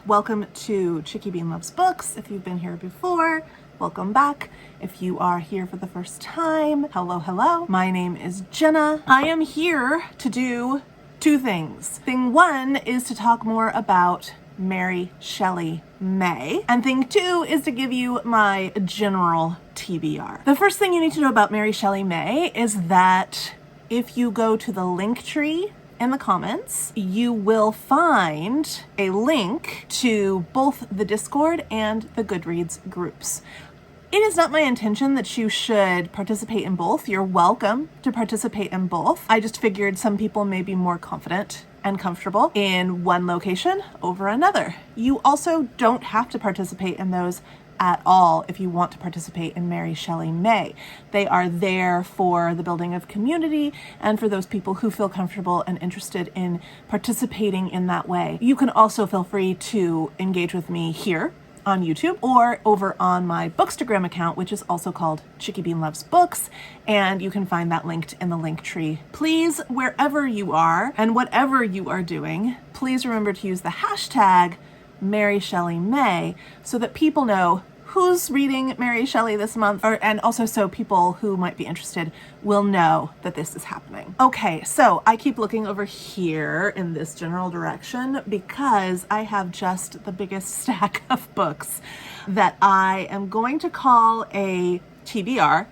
Welcome to Chicky Bean Loves Books. If you've been here before, welcome back. If you are here for the first time, hello. My name is Jenna. I am here to do two things. Thing one is to talk more about Mary Shelley May, and thing two is to give you my general TBR. The first thing you need to know about Mary Shelley May is that if you go to the link tree in the comments, you will find a link to both the Discord and the Goodreads groups. It is not my intention that you should participate in both. You're welcome to participate in both. I just figured some people may be more confident and comfortable in one location over another. You also don't have to participate in those at all if you want to participate in Mary Shelley May. They are there for the building of community and for those people who feel comfortable and interested in participating in that way. You can also feel free to engage with me here on YouTube or over on my Bookstagram account, which is also called Chicky Bean Loves Books, and you can find that linked in the link tree. Please, wherever you are and whatever you are doing, please remember to use the hashtag Mary Shelley May so that people know who's reading Mary Shelley this month, and also so people who might be interested will know that this is happening. Okay, so I keep looking over here in this general direction because I have just the biggest stack of books that I am going to call a TBR,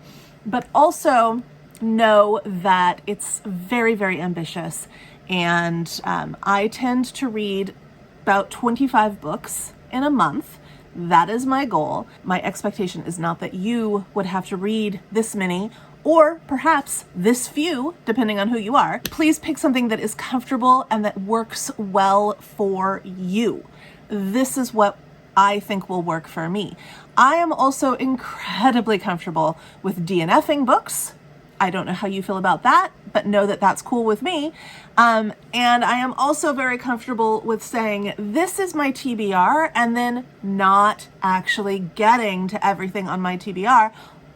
but also know that it's very, very ambitious, and I tend to read about 25 books in a month. That is my goal. My expectation is not that you would have to read this many or perhaps this few, depending on who you are. Please pick something that is comfortable and that works well for you. This is what I think will work for me. I am also incredibly comfortable with DNFing books. I don't know how you feel about that, but know that that's cool with me. And I am also very comfortable with saying, this is my TBR, and then not actually getting to everything on my TBR,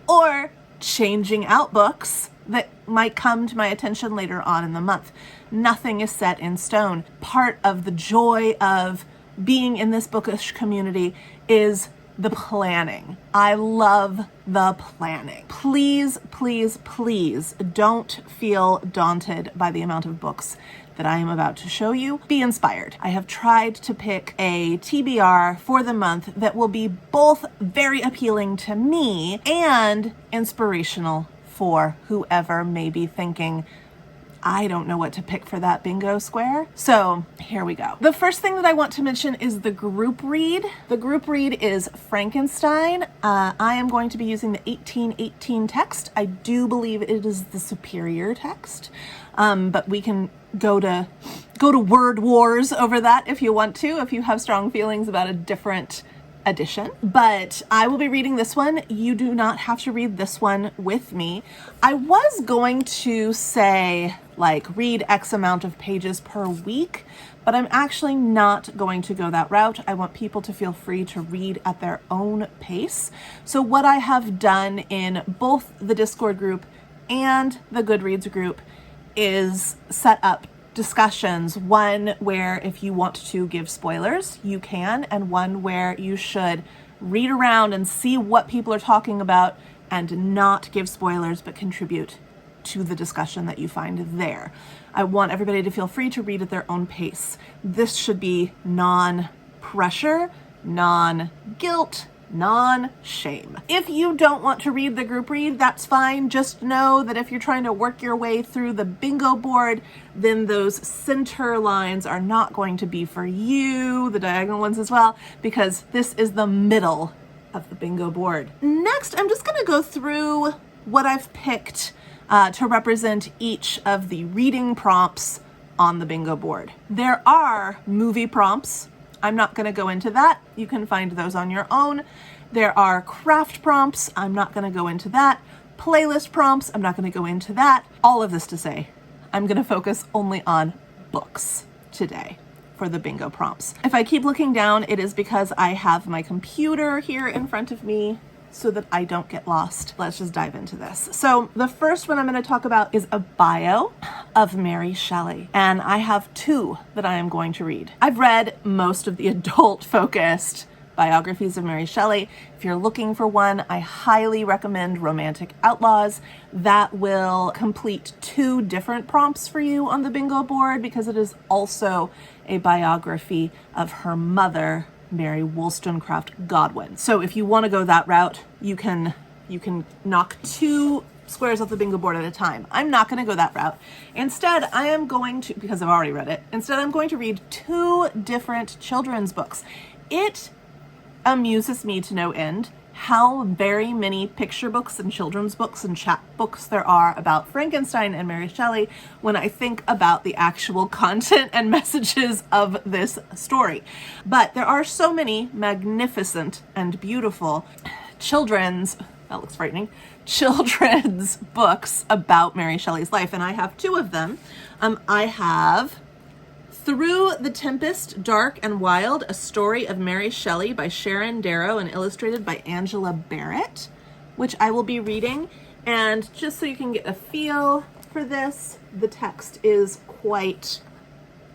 or changing out books that might come to my attention later on in the month. Nothing is set in stone. Part of the joy of being in this bookish community is the planning. I love the planning. Please, please, please don't feel daunted by the amount of books that I am about to show you. Be inspired. I have tried to pick a TBR for the month that will be both very appealing to me and inspirational for whoever may be thinking, I don't know what to pick for that bingo square. So here we go. The first thing that I want to mention is the group read. The group read is Frankenstein. I am going to be using the 1818 text. I do believe it is the superior text, but we can go to word wars over that if you want to, if you have strong feelings about a different edition. But I will be reading this one. You do not have to read this one with me. I was going to say read X amount of pages per week, but I'm actually not going to go that route. I want people to feel free to read at their own pace. So what I have done in both the Discord group and the Goodreads group is set up discussions, one where if you want to give spoilers, you can, and one where you should read around and see what people are talking about and not give spoilers, but contribute to the discussion that you find there. I want everybody to feel free to read at their own pace. This should be non-pressure, non-guilt, non-shame. If you don't want to read the group read, that's fine. Just know that if you're trying to work your way through the bingo board, then those center lines are not going to be for you, the diagonal ones as well, because this is the middle of the bingo board. Next, I'm just going to go through what I've picked to represent each of the reading prompts on the bingo board. There are movie prompts. I'm not going to go into that. You can find those on your own. There are craft prompts. I'm not going to go into that. Playlist prompts. I'm not going to go into that. All of this to say, I'm going to focus only on books today for the bingo prompts. If I keep looking down, it is because I have my computer here in front of me so that I don't get lost. Let's just dive into this. So the first one I'm going to talk about is a bio of Mary Shelley, and I have two that I am going to read. I've read most of the adult-focused biographies of Mary Shelley. If you're looking for one, I highly recommend Romantic Outlaws. That will complete two different prompts for you on the bingo board because it is also a biography of her mother, Mary Wollstonecraft Godwin. So if you want to go that route, you can knock two squares off the bingo board at a time. I'm not going to go that route. Instead, I am going to, because I've already read it, I'm going to read two different children's books. It amuses me to no end how very many picture books and children's books and chapbooks there are about Frankenstein and Mary Shelley when I think about the actual content and messages of this story. But there are so many magnificent and beautiful children's books about Mary Shelley's life, and I have two of them. I have Through the Tempest, Dark and Wild, A Story of Mary Shelley by Sharon Darrow and illustrated by Angela Barrett, which I will be reading. And just so you can get a feel for this, the text is quite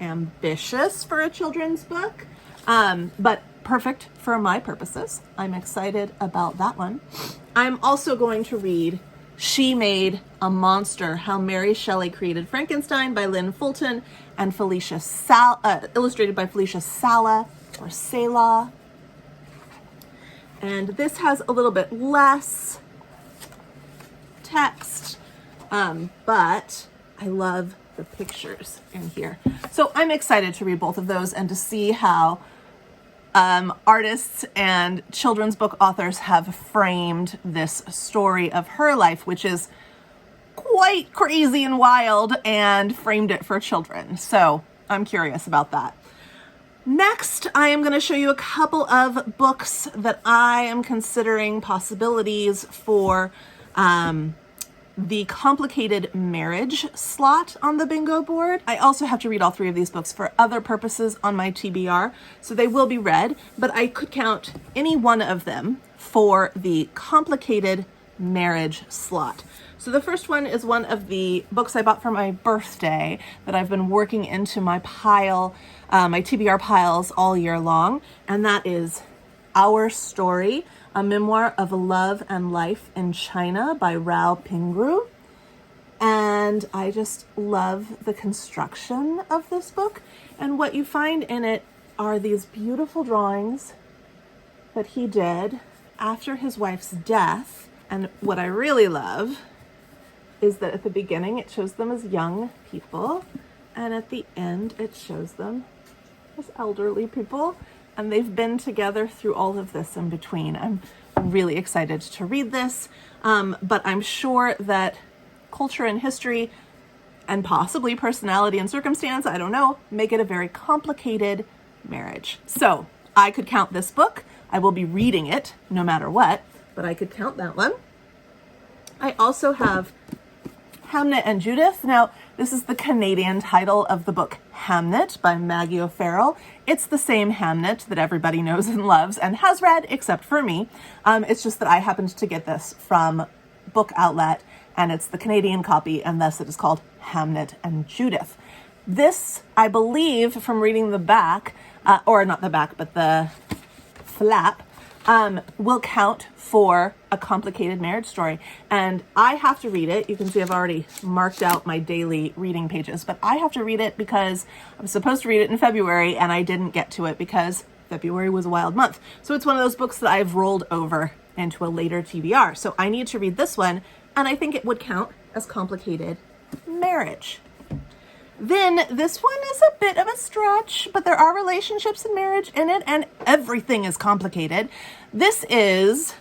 ambitious for a children's book, but perfect for my purposes. I'm excited about that one. I'm also going to read She Made a Monster, How Mary Shelley Created Frankenstein by Lynn Fulton and illustrated by Felicia Sala or Selah. And this has a little bit less text, but I love the pictures in here. So I'm excited to read both of those and to see how artists and children's book authors have framed this story of her life, which is quite crazy and wild, and framed it for children. So I'm curious about that. Next, I am going to show you a couple of books that I am considering possibilities for the complicated marriage slot on the bingo board. I also have to read all three of these books for other purposes on my TBR, so they will be read, but I could count any one of them for the complicated marriage slot. So the first one is one of the books I bought for my birthday that I've been working into my pile, my TBR piles all year long, and that is Our Story, a memoir of love and life in China by Rao Pingru. And I just love the construction of this book. And what you find in it are these beautiful drawings that he did after his wife's death. And what I really love is that at the beginning it shows them as young people, and at the end it shows them as elderly people. And they've been together through all of this in between. I'm really excited to read this, but I'm sure that culture and history and possibly personality and circumstance, I don't know, make it a very complicated marriage. So I could count this book. I will be reading it no matter what, but I could count that one. I also have Hamnet and Judith. Now, this is the Canadian title of the book Hamnet by Maggie O'Farrell. It's the same Hamnet that everybody knows and loves and has read, except for me. It's just that I happened to get this from Book Outlet, and it's the Canadian copy, and thus it is called Hamnet and Judith. This, I believe, from reading the back, or not the back, but the flap, will count for a complicated marriage story. And I have to read it. You can see I've already marked out my daily reading pages, but I have to read it because I was supposed to read it in February and I didn't get to it because February was a wild month. So it's one of those books that I've rolled over into a later TBR. So I need to read this one, and I think it would count as complicated marriage. Then this one is a bit of a stretch, but there are relationships and marriage in it, and everything is complicated. This is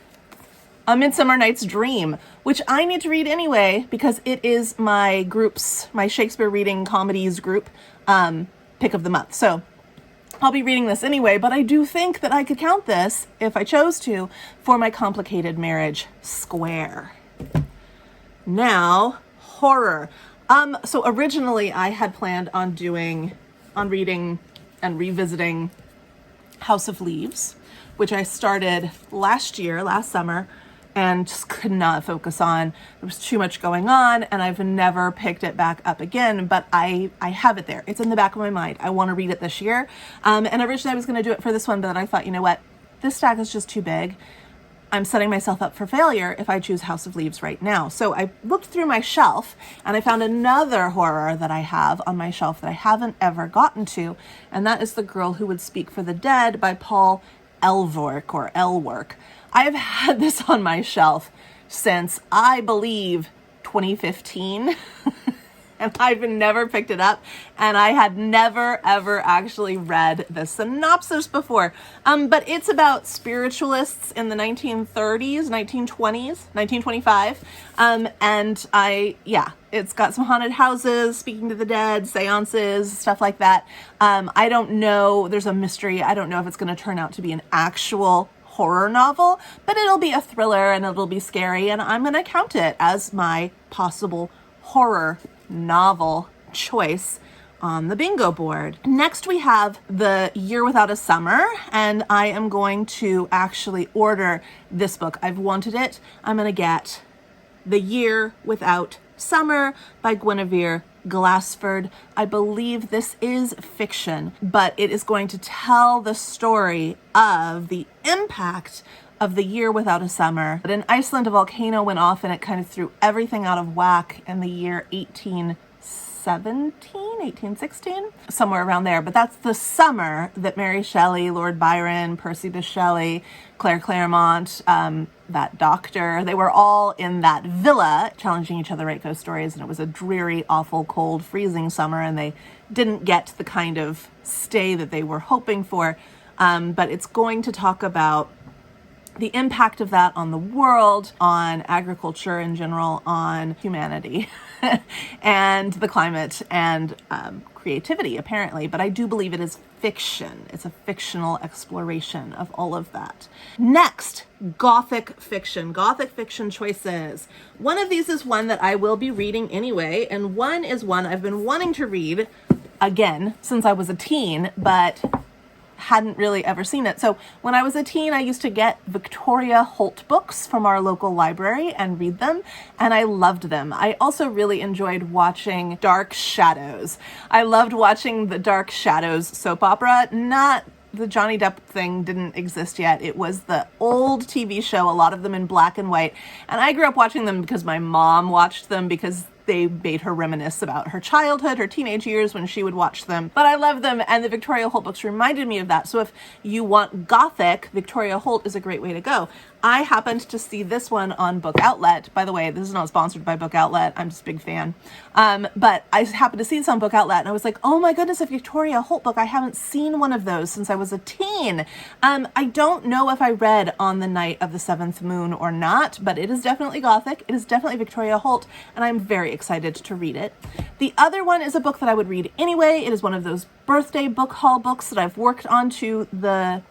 A Midsummer Night's Dream, which I need to read anyway because it is my Shakespeare reading comedies group pick of the month. So I'll be reading this anyway, but I do think that I could count this, if I chose to, for my complicated marriage square. Now, horror. So originally I had planned on reading and revisiting House of Leaves, which I started last summer, and just could not focus on. There was too much going on, and I've never picked it back up again, but I have it there. It's in the back of my mind. I want to read it this year. And originally I was going to do it for this one, but then I thought, you know what? This stack is just too big. I'm setting myself up for failure if I choose House of Leaves right now. So I looked through my shelf and I found another horror that I have on my shelf that I haven't ever gotten to, and that is The Girl Who Would Speak for the Dead by Paul Elwork or Elwork. I've had this on my shelf since, I believe, 2015. And I've never picked it up, and I had never ever actually read the synopsis before. But it's about spiritualists in the 1930s, 1920s, 1925. It's got some haunted houses, speaking to the dead, seances, stuff like that. I don't know, there's a mystery. I don't know if it's going to turn out to be an actual horror novel, but it'll be a thriller and it'll be scary, and I'm going to count it as my possible horror novel choice on the bingo board. Next we have The Year Without a Summer, and I am going to actually order this book. I've wanted it. I'm going to get The Year Without Summer by Guinevere Glassford. I believe this is fiction, but it is going to tell the story of the impact of the year without a summer. But in Iceland, a volcano went off and it kind of threw everything out of whack in the year 1816, somewhere around there. But that's the summer that Mary Shelley, Lord Byron, Percy Bysshe Shelley, Claire Clairmont, that doctor, they were all in that villa challenging each other to write ghost stories, and it was a dreary, awful, cold, freezing summer, and they didn't get the kind of stay that they were hoping for. But it's going to talk about the impact of that on the world, on agriculture in general, on humanity, and the climate, and creativity, apparently. But I do believe it is fiction. It's a fictional exploration of all of that. Next, Gothic fiction choices. One of these is one that I will be reading anyway, and one is one I've been wanting to read, again, since I was a teen, but hadn't really ever seen it. So when I was a teen, I used to get Victoria Holt books from our local library and read them, and I loved them. I also really enjoyed watching Dark Shadows. I loved watching the Dark Shadows soap opera. Not the Johnny Depp thing didn't exist yet. It was the old TV show, a lot of them in black and white. And I grew up watching them because my mom watched them, because they made her reminisce about her childhood, her teenage years when she would watch them. But I love them, and the Victoria Holt books reminded me of that. So if you want Gothic, Victoria Holt is a great way to go. I happened to see this one on Book Outlet. By the way, this is not sponsored by Book Outlet. I'm just a big fan. But I happened to see this on Book Outlet, and I was like, oh my goodness, a Victoria Holt book. I haven't seen one of those since I was a teen. I don't know if I read On the Night of the Seventh Moon or not, but it is definitely Gothic. It is definitely Victoria Holt, and I'm very excited to read it. The other one is a book that I would read anyway. It is one of those birthday book haul books that I've worked onto the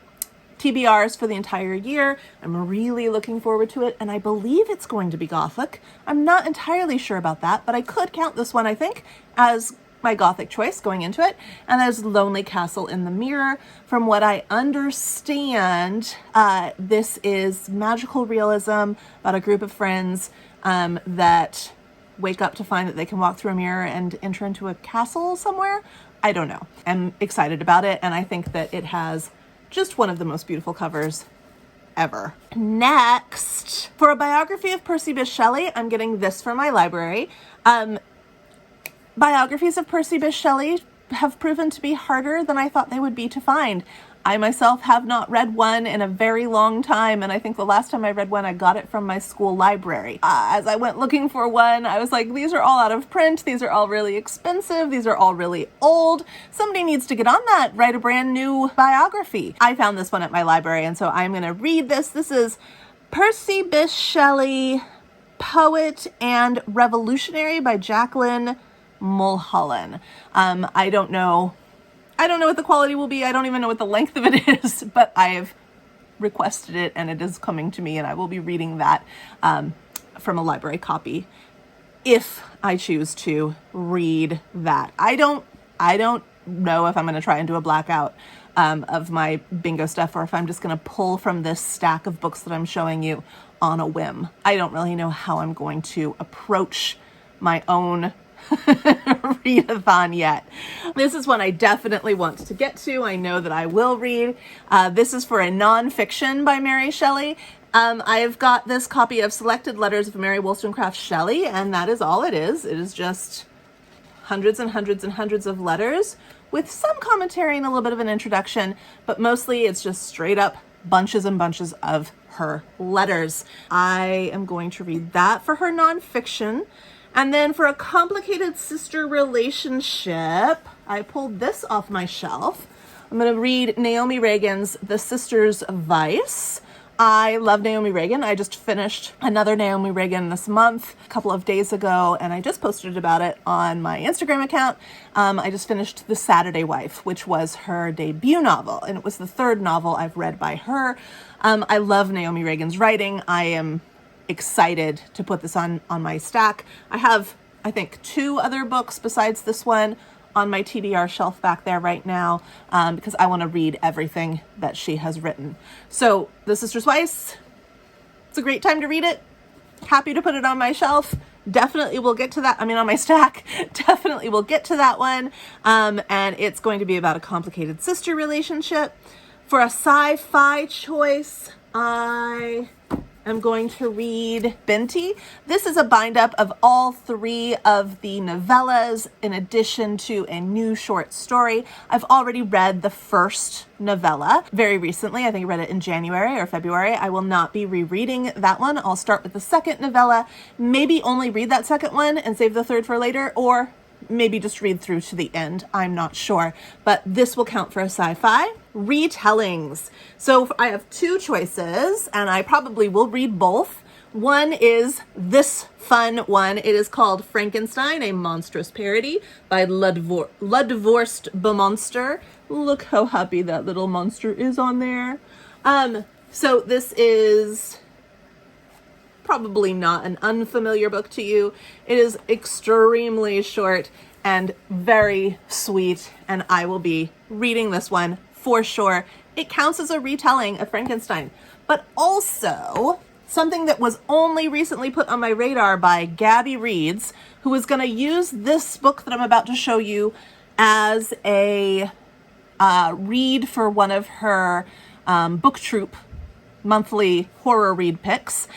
TBRs for the entire year. I'm really looking forward to it, and I believe it's going to be Gothic. I'm not entirely sure about that, but I could count this one, I think, as my Gothic choice going into it, and that is Lonely Castle in the Mirror. From what I understand, this is magical realism about a group of friends that wake up to find that they can walk through a mirror and enter into a castle somewhere. I don't know. I'm excited about it, and I think that it has just one of the most beautiful covers ever. Next, for a biography of Percy Bysshe Shelley, I'm getting this from my library. Biographies of Percy Bysshe Shelley have proven to be harder than I thought they would be to find. I myself have not read one in a very long time, and I think the last time I read one, I got it from my school library. As I went looking for one, I was like, these are all out of print, these are all really expensive, these are all really old. Somebody needs to get on that, write a brand new biography. I found this one at my library, and so I'm going to read this. This is Percy Bysshe Shelley, Poet and Revolutionary by Jacqueline Mulholland. I don't know what the quality will be. I don't even know what the length of it is, but I have requested it and it is coming to me, and I will be reading that from a library copy if I choose to read that. I don't know if I'm going to try and do a blackout of my bingo stuff, or if I'm just going to pull from this stack of books that I'm showing you on a whim. I don't really know how I'm going to approach my own readathon yet. This is one I definitely want to get to. I know that I will read. This is for a nonfiction by Mary Shelley. I've got this copy of Selected Letters of Mary Wollstonecraft Shelley, and that is all it is. It is just hundreds and hundreds and hundreds of letters with some commentary and a little bit of an introduction, but mostly it's just straight up bunches and bunches of her letters. I am going to read that for her nonfiction. And then for a complicated sister relationship, I pulled this off my shelf. I'm going to read Naomi Reagan's The Sisters' Vice. I love Naomi Reagan. I just finished another Naomi Reagan this month, a couple of days ago, and I just posted about it on my Instagram account. I just finished The Saturday Wife, which was her debut novel, and it was the third novel I've read by her. I love Naomi Reagan's writing. I am excited to put this on my stack. I have, I think, 2 other books besides this one on my TBR shelf back there right now, because I want to read everything that she has written. So The Sisters' Vice, it's a great time to read it. Happy to put it on my shelf. Definitely we'll get to that. On my stack. Definitely we'll get to that one. And it's going to be about a complicated sister relationship. For a sci-fi choice, I am going to read Binti. This is a bind-up of all 3 of the novellas in addition to a new short story. I've already read the first novella very recently. I think I read it in January or February. I will not be rereading that one. I'll start with the second novella, maybe only read that second one and save the third for later, or maybe just read through to the end. I'm not sure, but this will count for a sci-fi. Retellings. So I have 2 choices, and I probably will read both. One is this fun one. It is called Frankenstein, a Monstrous Parody by Ludvorst Bemonster. Look how happy that little monster is on there. So this is probably not an unfamiliar book to you. It is extremely short and very sweet, and I will be reading this one for sure. It counts as a retelling of Frankenstein, but also something that was only recently put on my radar by Gabby Reads, who is going to use this book that I'm about to show you as a read for one of her book troupe monthly horror read picks,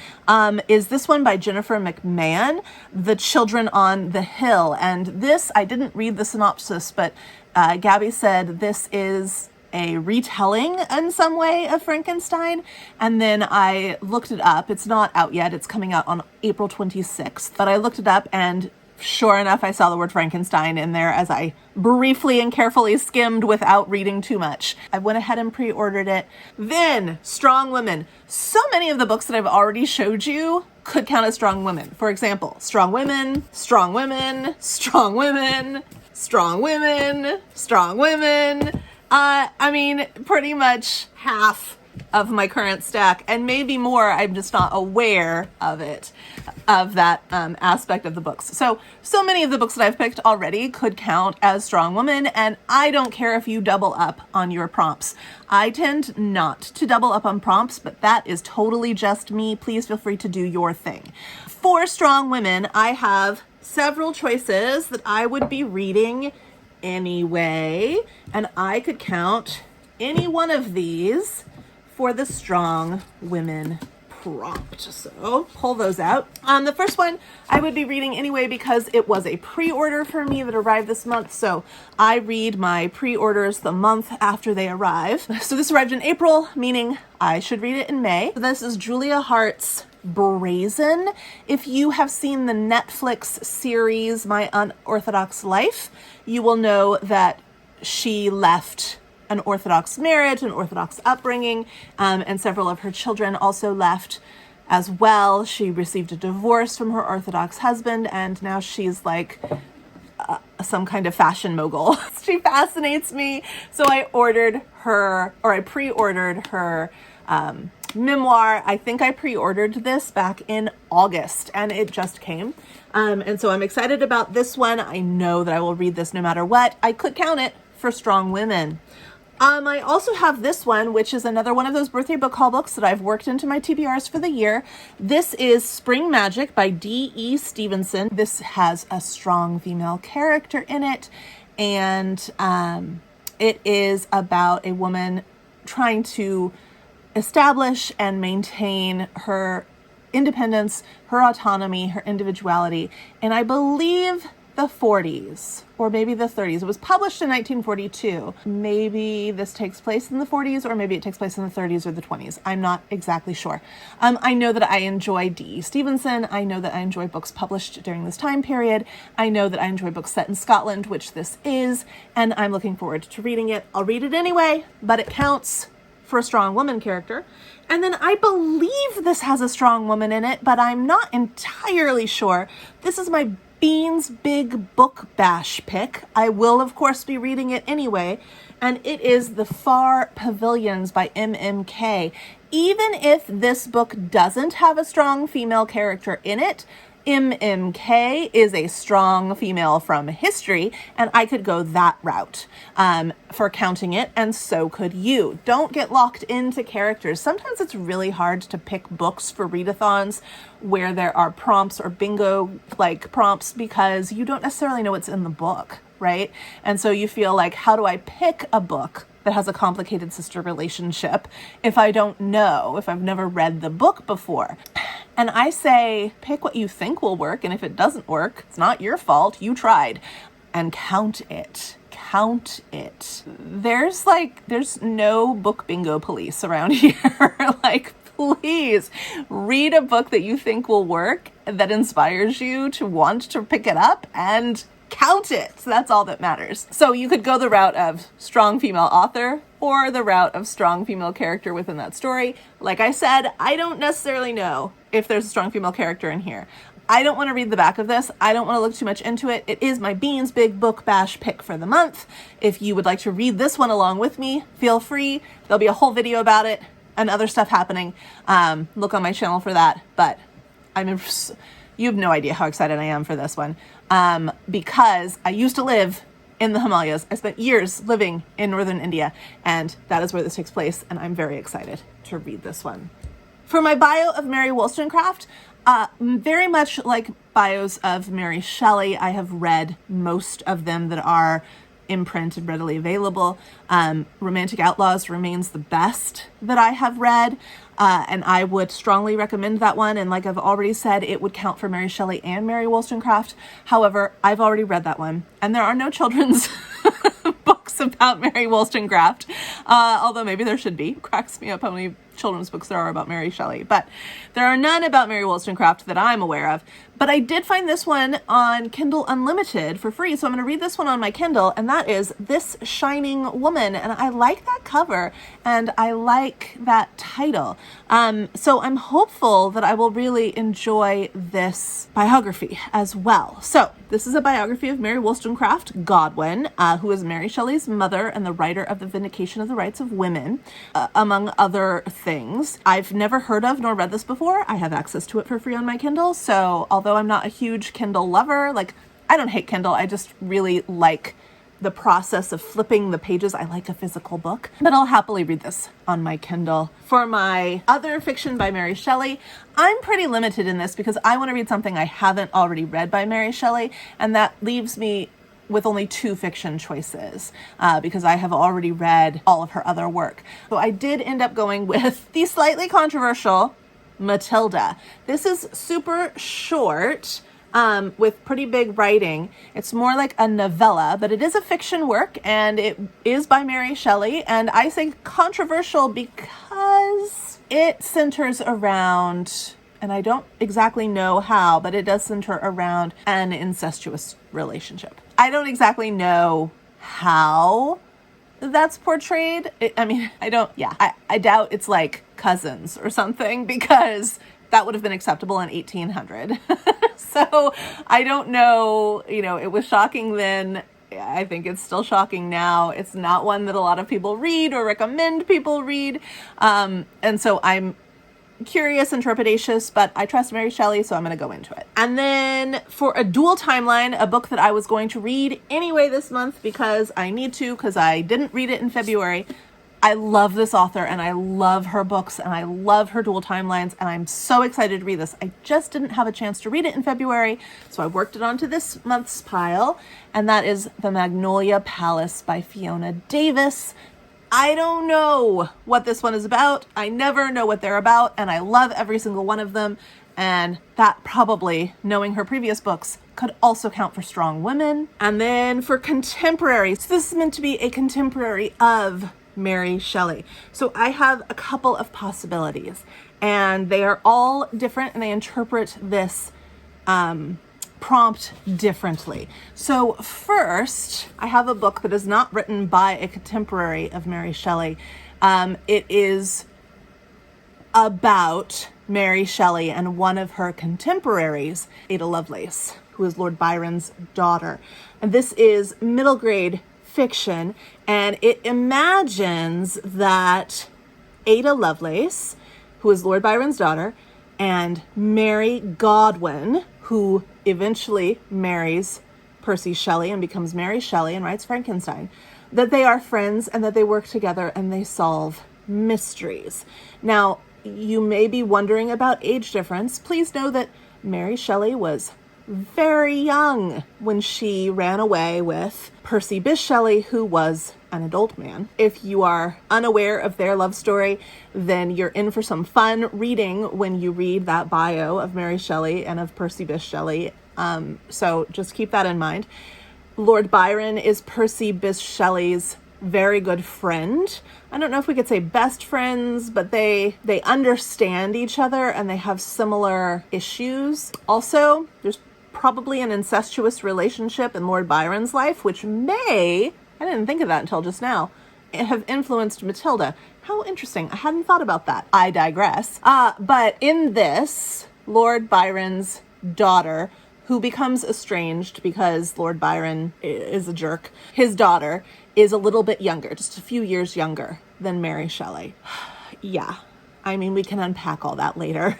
is this one by Jennifer McMahon, The Children on the Hill. And this, I didn't read the synopsis, but Gabby said this is a retelling in some way of Frankenstein. And then I looked it up. It's not out yet. It's coming out on April 26th. But I looked it up, and sure enough, I saw the word Frankenstein in there as I briefly and carefully skimmed without reading too much. I went ahead and pre-ordered it. Then, Strong Women. So many of the books that I've already showed you could count as Strong Women. For example, Strong Women, Strong Women, Strong Women, Strong Women, Strong Women. Pretty much half of my current stack, and maybe more. I'm just not aware of it, of that aspect of the books. So many of the books that I've picked already could count as Strong Woman, and I don't care if you double up on your prompts. I tend not to double up on prompts, but that is totally just me. Please feel free to do your thing. For Strong Women, I have several choices that I would be reading anyway, and I could count any one of these for the Strong Women prompt. So pull those out. The first one I would be reading anyway because it was a pre-order for me that arrived this month. So I read my pre-orders the month after they arrive. So this arrived in April, meaning I should read it in May. This is Julia Hart's Brazen. If you have seen the Netflix series My Unorthodox Life, you will know that she left an Orthodox marriage, an Orthodox upbringing, and several of her children also left as well. She received a divorce from her Orthodox husband, and now she's like some kind of fashion mogul. She fascinates me. So I pre-ordered her memoir. I think I pre-ordered this back in August, and it just came. And so I'm excited about this one. I know that I will read this no matter what. I could count it for Strong Women. I also have this one, which is another one of those birthday book haul books that I've worked into my TBRs for the year. This is Spring Magic by D.E. Stevenson. This has a strong female character in it, and it is about a woman trying to establish and maintain her independence, her autonomy, her individuality, and I believe the 40s or maybe the 30s. It was published in 1942. Maybe this takes place in the 40s, or maybe it takes place in the 30s or the 20s. I'm not exactly sure. I know that I enjoy D.E. Stevenson. I know that I enjoy books published during this time period. I know that I enjoy books set in Scotland, which this is, and I'm looking forward to reading it. I'll read it anyway, but it counts for a strong woman character. And then I believe this has a strong woman in it, but I'm not entirely sure. This is my Beans Big Book Bash pick. I will, of course, be reading it anyway, and it is The Far Pavilions by MMK. Even if this book doesn't have a strong female character in it, MMK is a strong female from history, and I could go that route for counting it, and so could you. Don't get locked into characters. Sometimes it's really hard to pick books for readathons where there are prompts or bingo like prompts because you don't necessarily know what's in the book, right? And so you feel like, how do I pick a book that has a complicated sister relationship if I don't know, if I've never read the book before? And I say, pick what you think will work, and if it doesn't work, it's not your fault, you tried. And count it. Count it. There's no book bingo police around here. Like, please read a book that you think will work, that inspires you to want to pick it up, and count it. So that's all that matters. So you could go the route of strong female author or the route of strong female character within that story. Like I said, I don't necessarily know if there's a strong female character in here. I don't want to read the back of this. I don't want to look too much into it. It is my Beans Big Book Bash pick for the month. If you would like to read this one along with me, feel free. There'll be a whole video about it and other stuff happening. Look on my channel for that. But you have no idea how excited I am for this one. Because I used to live in the Himalayas. I spent years living in northern India, and that is where this takes place, and I'm very excited to read this one. For my bio of Mary Wollstonecraft, very much like bios of Mary Shelley, I have read most of them that are in print and readily available. Romantic Outlaws remains the best that I have read, and I would strongly recommend that one. And like I've already said, it would count for Mary Shelley and Mary Wollstonecraft. However, I've already read that one, and there are no children's books about Mary Wollstonecraft, although maybe there should be. It cracks me up how many children's books there are about Mary Shelley, but there are none about Mary Wollstonecraft that I'm aware of. But I did find this one on Kindle Unlimited for free, so I'm going to read this one on my Kindle, and that is This Shining Woman, and I like that cover, and I like that title. So I'm hopeful that I will really enjoy this biography as well. So this is a biography of Mary Wollstonecraft Godwin, who is Mary Shelley's mother and the writer of The Vindication of the Rights of Women, among other things. I've never heard of nor read this before. I have access to it for free on my Kindle, so although I'm not a huge Kindle lover, like, I don't hate Kindle, I just really like the process of flipping the pages. I like a physical book, but I'll happily read this on my Kindle. For my other fiction by Mary Shelley, I'm pretty limited in this because I want to read something I haven't already read by Mary Shelley, and that leaves me with only 2 fiction choices because I have already read all of her other work. So I did end up going with the slightly controversial Matilda. This is super short, with pretty big writing. It's more like a novella, but it is a fiction work, and it is by Mary Shelley. And I say controversial because it centers around, and I don't exactly know how, but it does center around an incestuous relationship. I don't exactly know how that's portrayed. I doubt it's like cousins or something, because that would have been acceptable in 1800. So I don't know, it was shocking then. I think it's still shocking now. It's not one that a lot of people read or recommend people read. And so I'm curious and trepidatious, but I trust Mary Shelley, so I'm going to go into it. And then for a dual timeline, a book that I was going to read anyway this month because I need to, because I didn't read it in February. I love this author and I love her books and I love her dual timelines and I'm so excited to read this. I just didn't have a chance to read it in February, so I worked it onto this month's pile, and that is The Magnolia Palace by Fiona Davis. I don't know what this one is about. I never know what they're about, and I love every single one of them, and that probably, knowing her previous books, could also count for Strong Women. And then for contemporary, so this is meant to be a contemporary of Mary Shelley. So I have a couple of possibilities, and they are all different, and they interpret this prompt differently. So first, I have a book that is not written by a contemporary of Mary Shelley. It is about Mary Shelley and one of her contemporaries, Ada Lovelace, who is Lord Byron's daughter. And this is middle grade fiction, and it imagines that Ada Lovelace, who is Lord Byron's daughter, and Mary Godwin, who eventually marries Percy Shelley and becomes Mary Shelley and writes Frankenstein, that they are friends and that they work together and they solve mysteries. Now, you may be wondering about age difference. Please know that Mary Shelley was very young when she ran away with Percy Bysshe Shelley, who was an adult man. If you are unaware of their love story, then you're in for some fun reading when you read that bio of Mary Shelley and of Percy Bysshe Shelley. So just keep that in mind. Lord Byron is Percy Bysshe Shelley's very good friend. I don't know if we could say best friends, but they understand each other and they have similar issues. Also, there's probably an incestuous relationship in Lord Byron's life, which may, I didn't think of that until just now, have influenced Matilda. How interesting. I hadn't thought about that. I digress. But in this, Lord Byron's daughter, who becomes estranged because Lord Byron is a jerk, his daughter is a little bit younger, just a few years younger than Mary Shelley. Yeah, I mean, we can unpack all that later.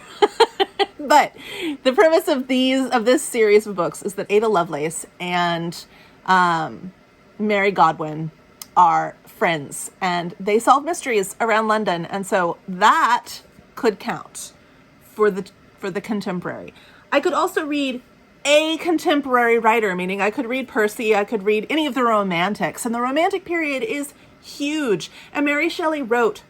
But the premise of this series of books is that Ada Lovelace and Mary Godwin are friends and they solve mysteries around London. And so that could count for the contemporary. I could also read a contemporary writer, meaning I could read Percy, I could read any of the romantics, and the romantic period is huge. And Mary Shelley wrote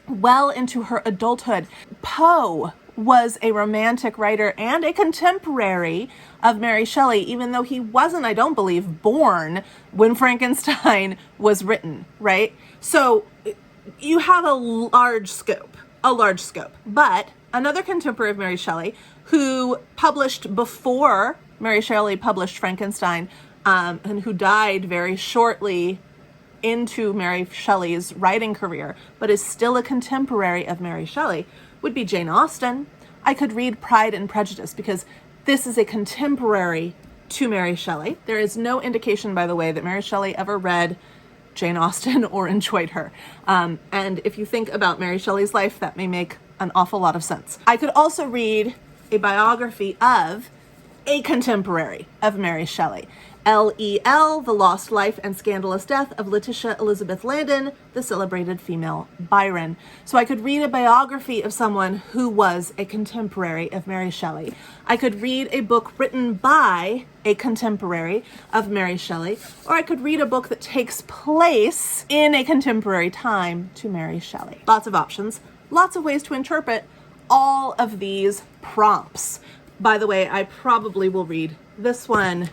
well into her adulthood. Poe was a romantic writer and a contemporary of Mary Shelley, even though he wasn't, I don't believe, born when Frankenstein was written, right? So you have a large scope. But another contemporary of Mary Shelley, who published before Mary Shelley published Frankenstein, and who died very shortly into Mary Shelley's writing career, but is still a contemporary of Mary Shelley, would be Jane Austen. I could read Pride and Prejudice because this is a contemporary to Mary Shelley. There is no indication, by the way, that Mary Shelley ever read Jane Austen or enjoyed her. And if you think about Mary Shelley's life, that may make an awful lot of sense. I could also read a biography of a contemporary of Mary Shelley. L.E.L., The Lost Life and Scandalous Death of Letitia Elizabeth Landon, the celebrated female Byron. So I could read a biography of someone who was a contemporary of Mary Shelley. I could read a book written by a contemporary of Mary Shelley, or I could read a book that takes place in a contemporary time to Mary Shelley. Lots of options, lots of ways to interpret all of these prompts. By the way, I probably will read this one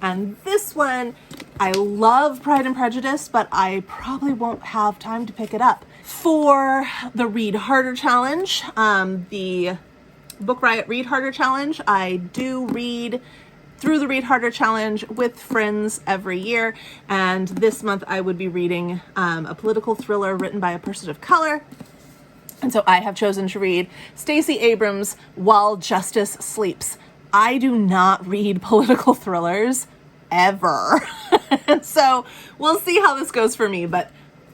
and this one. I love Pride and Prejudice, but I probably won't have time to pick it up. For the Read Harder Challenge, the Book Riot Read Harder Challenge, I do read through the Read Harder Challenge with friends every year. And this month I would be reading a political thriller written by a person of color. And so I have chosen to read Stacey Abrams' While Justice Sleeps. I do not read political thrillers ever. So we'll see how this goes for me, but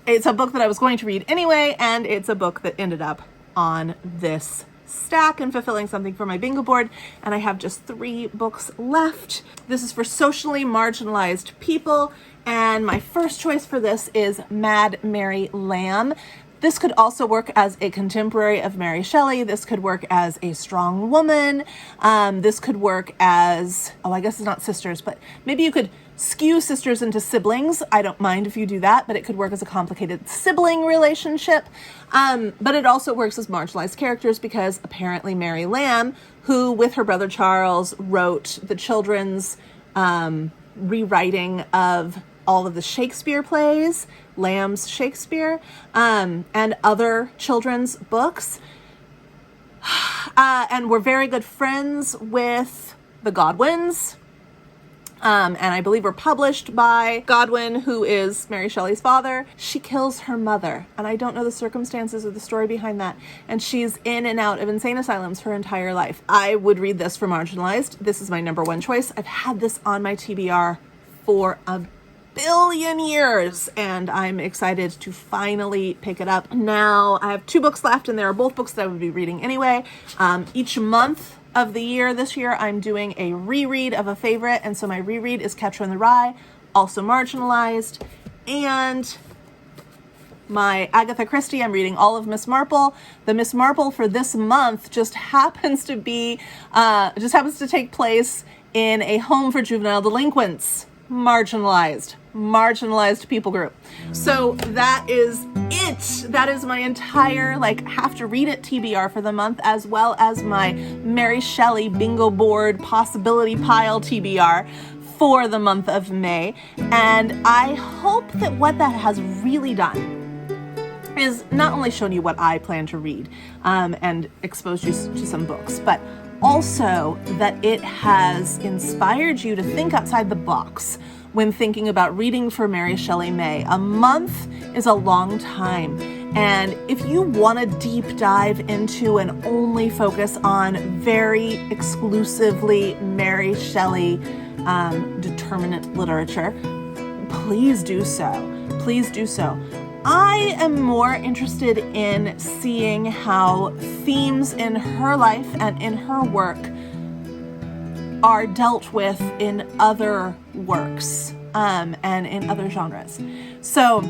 it's a book that I was going to read anyway, and it's a book that ended up on this stack and fulfilling something for my bingo board, and I have just 3 books left. This is for socially marginalized people, and my first choice for this is Mad Mary Lamb. This could also work as a contemporary of Mary Shelley. This could work as a strong woman. This could work as, I guess it's not sisters, but maybe you could skew sisters into siblings. I don't mind if you do that, but it could work as a complicated sibling relationship. But it also works as marginalized characters because apparently Mary Lamb, who with her brother Charles wrote the children's rewriting of all of the Shakespeare plays, Lamb's Shakespeare, and other children's books. And we're very good friends with the Godwins. And I believe were published by Godwin, who is Mary Shelley's father. She kills her mother, and I don't know the circumstances or the story behind that. And she's in and out of insane asylums her entire life. I would read this for marginalized. This is my number 1 choice. I've had this on my TBR for a billion years, and I'm excited to finally pick it up. Now, I have 2 books left, and they are both books that I would be reading anyway. Each month of the year this year, I'm doing a reread of a favorite, and so my reread is Catcher in the Rye, also marginalized, and my Agatha Christie, I'm reading all of Miss Marple. The Miss Marple for this month just happens to take place in a home for juvenile delinquents, marginalized people group. So that is it. That is my entire, have to read it TBR for the month, as well as my Mary Shelley bingo board possibility pile TBR for the month of May. And I hope that what that has really done is not only shown you what I plan to read and exposed you to some books, but also that it has inspired you to think outside the box when thinking about reading for Mary Shelley May. A month is a long time, and if you want to deep dive into and only focus on very exclusively Mary Shelley determinant literature, please do so. Please do so. I am more interested in seeing how themes in her life and in her work are dealt with in other works and in other genres. So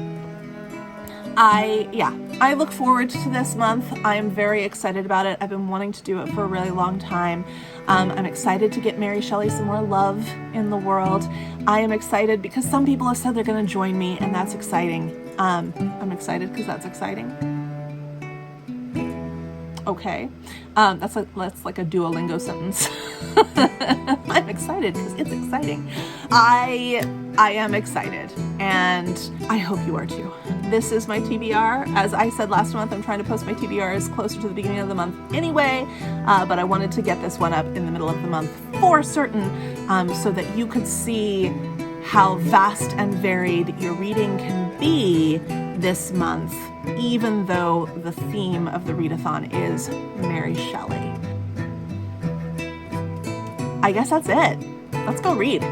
I look forward to this month. I am very excited about it. I've been wanting to do it for a really long time. I'm excited to get Mary Shelley some more love in the world. I am excited because some people have said they're going to join me, and that's exciting. I'm excited because that's exciting. Okay. That's like a Duolingo sentence. I'm excited because it's exciting. I am excited, and I hope you are too. This is my TBR. As I said last month, I'm trying to post my TBRs closer to the beginning of the month anyway, but I wanted to get this one up in the middle of the month for certain, so that you could see how vast and varied your reading can be this month, even though the theme of the readathon is Mary Shelley. I guess that's it. Let's go read.